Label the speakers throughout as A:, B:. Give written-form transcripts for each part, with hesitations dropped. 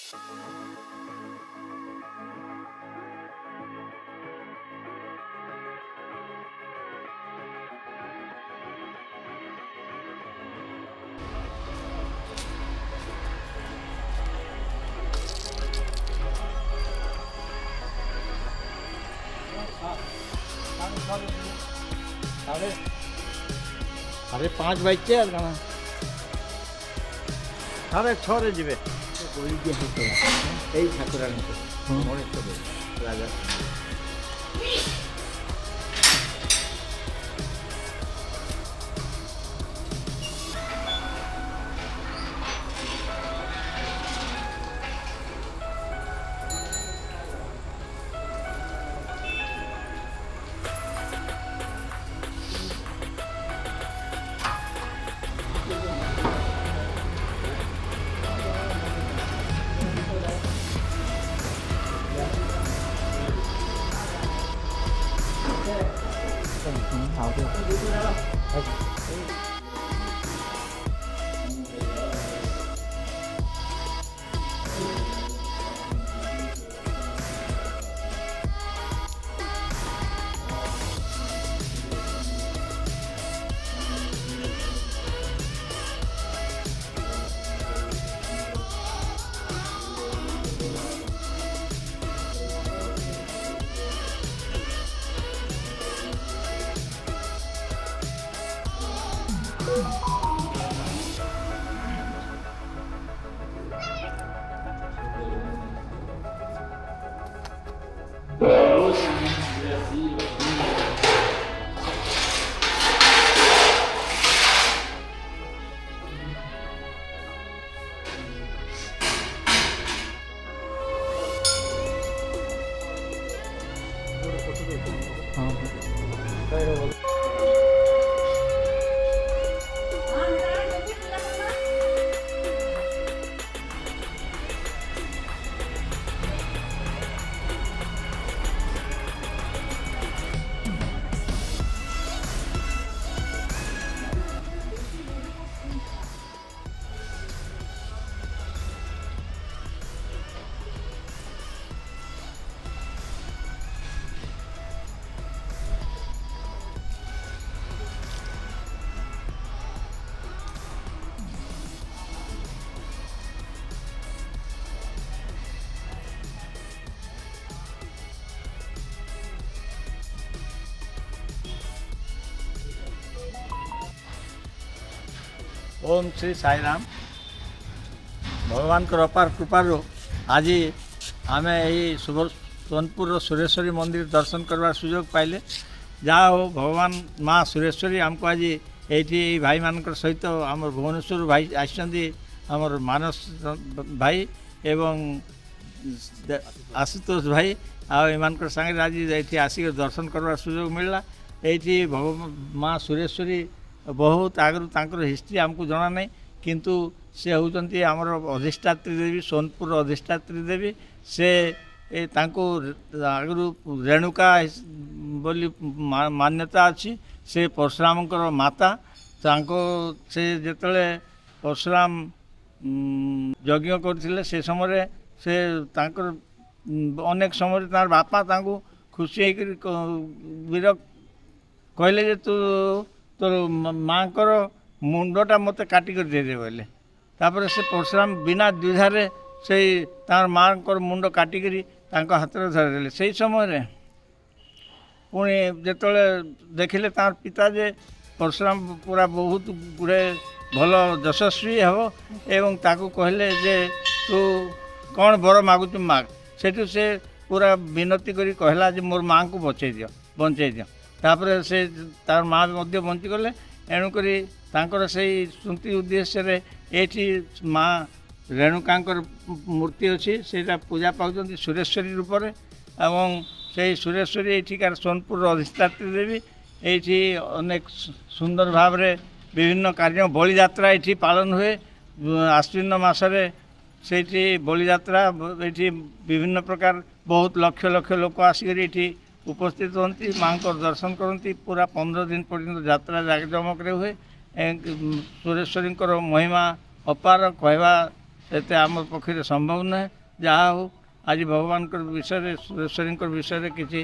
A: साढ़े 5 बजे আর গানা 6:30 যাবে ওই যে এই ঠাকুরানি মনে করে রাজা ओम श्री साई राम भगवान अपार कृपार आज आम यही सोनपुर सुरेश्वरी मंदिर दर्शन करवार सुजोग पाइले जहाँ हो भगवान माँ सुरेश्वरी आमको आज ये भाई मान सहित आम भुवनेश्वर भाई आमर मानस भाई एवं आशुतोष भाई आम सांगे आज ये आसिक दर्शन करवार सुजोग मिलला ये भगवान माँ सुरेश्वरी बहुत आगु तांकर हिस्ट्री आमको जना नहीं किंतु से होती आमर अधिष्ठात्री देवी सोनपुर अधिष्ठात्री देवी से आगु रेणुका बोली मान्यता अच्छी से परशुराम माता तांको से जिते परशुराम यज्ञ करते से समय से तांकर अनेक समय तार बापा तांको खुशी होकर कहले जे तू तो माँ कर मुंडटा मत काटिक दे बोले तापर से परशुराम बिना द्विधारे से तार माँ को मुंड काटिक हाथ में धरदे से समय पुणी जो देखिले तार पिता जे परशुराम पूरा बहुत गुड़े भल यशस्वी हे एवं ताकू कहले जे तू कौन बर मागुच माग सेठू से पूरा विनती करी कहला जे मोर माँ को बचे दियो तापर से तार माँ बंची गले एणुक से स्मृति उद्देश्य ये माँ रेणुका मूर्ति अच्छी से पूजा पाँच सुरेश्वरी रूप में एवं से सुरेश्वरी एठिकार सोनपुर अधिष्ठात्री देवी ये अनेक सुंदर भाव विभिन्न कार्य बलि यात्रा ये पालन हुए आश्विन मसरे से बलि यात्रा ये विभिन्न प्रकार बहुत लक्ष लक्ष लोक आसिक उपस्थित होती माँ को दर्शन करती पूरा 15 दिन पर्यंत यात्रा जाकजमक हुए सुरेश्वरी महिमा अपार कहवा एते आम पक्षे संभव नहे। ଯାହା ହଉ ଆଜି ଭଗବାନଙ୍କ ବିଷୟରେ ସୁରେଶ୍ୱରୀଙ୍କ ବିଷୟରେ କିଛି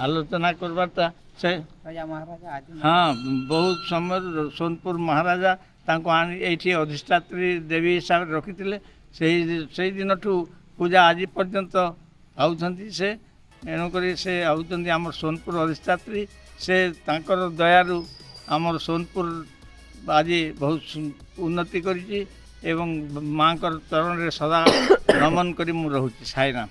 A: ଆଲୋଚନା କରବାର୍ଟା ସେ ହଁ ବହୁତ ସମୟରେ ସୋନପୁର ମହାରାଜା ତାଙ୍କୁ ଆଣି ଏଇଠି ଅଧିଷ୍ଠାତ୍ରୀ ଦେବୀ ହିସାବରେ ରଖିଥିଲେ। ସେଇ ଦିନଠୁ ପୂଜା ଆଜି ପର୍ଯ୍ୟନ୍ତ ଆଉଛନ୍ତି ସେ, ଏଣୁକରି ସେ ଆଉଛନ୍ତି ଆମର ସୋନପୁର ଅଧିଷ୍ଠାତ୍ରୀ। ସେ ତାଙ୍କର ଦୟାରୁ ଆମର ସୋନପୁର ଆଜି ବହୁତ ଉନ୍ନତି କରିଛି ଏବଂ ମାଆଙ୍କର ଚରଣରେ ସଦା ନମନ କରି ମୁଁ ରହୁଛି। ସାଇରାମ।